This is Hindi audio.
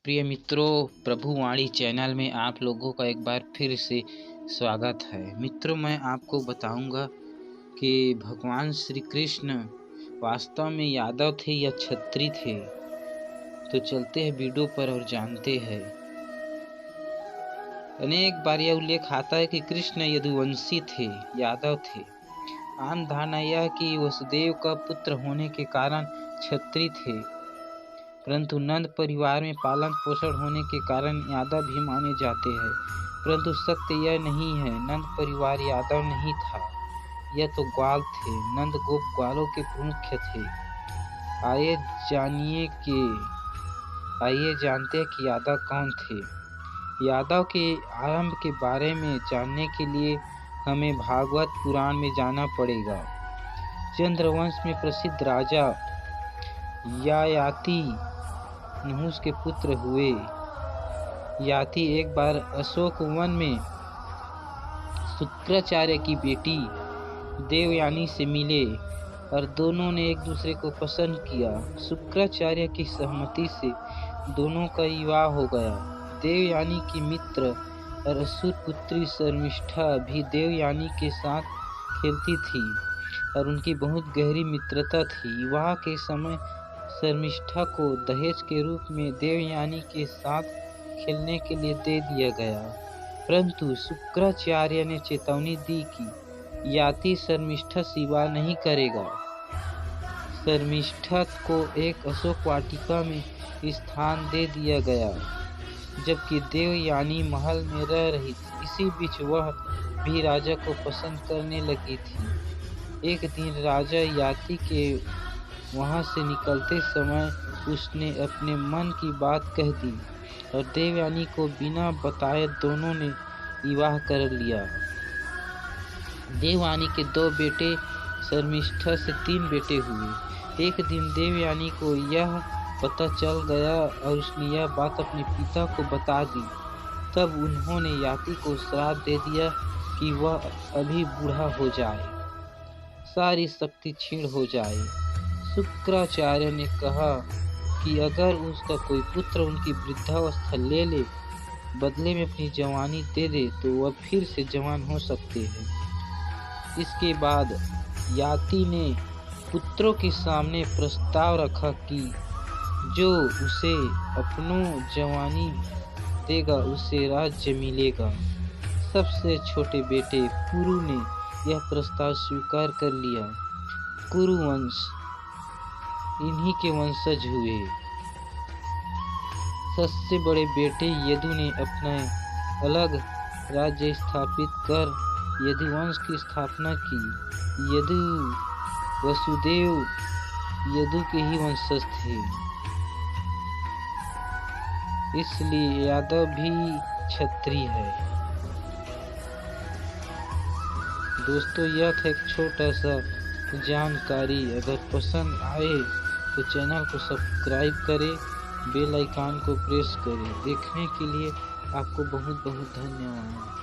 प्रिय मित्रों, प्रभु वाणी चैनल में आप लोगों का एक बार फिर से स्वागत है। मित्रों, मैं आपको बताऊंगा कि भगवान श्री कृष्ण वास्तव में यादव थे या क्षत्रिय थे। तो चलते हैं वीडियो पर और जानते हैं। अनेक बार यह उल्लेख आता है कि कृष्ण यदुवंशी थे, यादव थे। आम धारणा यह कि वसुदेव का पुत्र होने के कारण क्षत्रिय थे, परंतु नंद परिवार में पालन पोषण होने के कारण यादव भी माने जाते हैं। परंतु सत्य यह नहीं है, नंद परिवार यादव नहीं था, यह तो ग्वाल थे। नंद गोप ग्वालों के प्रमुख थे। आइए जानते हैं कि यादव कौन थे। यादव के आरंभ के बारे में जानने के लिए हमें भागवत पुराण में जाना पड़ेगा। चंद्रवंश में प्रसिद्ध राजा ययाति नहुस के पुत्र हुए। याति एक बार अशोक वन में शुक्राचार्य की बेटी देवयानी से मिले और दोनों ने एक दूसरे को पसंद किया। शुक्राचार्य की सहमति से दोनों का विवाह हो गया। देवयानी की मित्र और असुर पुत्री शर्मिष्ठा भी देवयानी के साथ खेलती थी और उनकी बहुत गहरी मित्रता थी। विवाह के समय शर्मिष्ठा को दहेज के रूप में देवयानी के साथ खेलने के लिए दे दिया गया, परंतु शुक्राचार्य ने चेतावनी दी कि याति शर्मिष्ठा से विवाह नहीं करेगा। शर्मिष्ठा को एक अशोक वाटिका में स्थान दे दिया गया, जबकि देवयानी महल में रह रही थी। इसी बीच वह भी राजा को पसंद करने लगी थी। एक दिन राजा याति के वहां से निकलते समय उसने अपने मन की बात कह दी और देवयानी को बिना बताए दोनों ने विवाह कर लिया। देवयानी के 2 बेटे, शर्मिष्ठा से 3 बेटे हुए। एक दिन देवयानी को यह पता चल गया और उसने यह बात अपने पिता को बता दी। तब उन्होंने याति को श्राप दे दिया कि वह अभी बूढ़ा हो जाए, सारी शक्ति क्षीण हो जाए। शुक्राचार्य ने कहा कि अगर उसका कोई पुत्र उनकी वृद्धावस्था ले ले, बदले में अपनी जवानी दे दे, तो वह फिर से जवान हो सकते हैं। इसके बाद याति ने पुत्रों के सामने प्रस्ताव रखा कि जो उसे अपनों जवानी देगा उसे राज्य मिलेगा। सबसे छोटे बेटे पुरु ने यह प्रस्ताव स्वीकार कर लिया। कुरुवंश इन्हीं के वंशज हुए। सबसे बड़े बेटे यदु ने अपना अलग राज्य स्थापित कर यदुवंश की स्थापना की। यदु वसुदेव यदु के ही वंशज थे, इसलिए यादव भी क्षत्रिय है। दोस्तों, यह था एक छोटा सा जानकारी। अगर पसंद आए तो चैनल को सब्सक्राइब करें, बेल आइकन को प्रेस करें। देखने के लिए आपको बहुत बहुत धन्यवाद।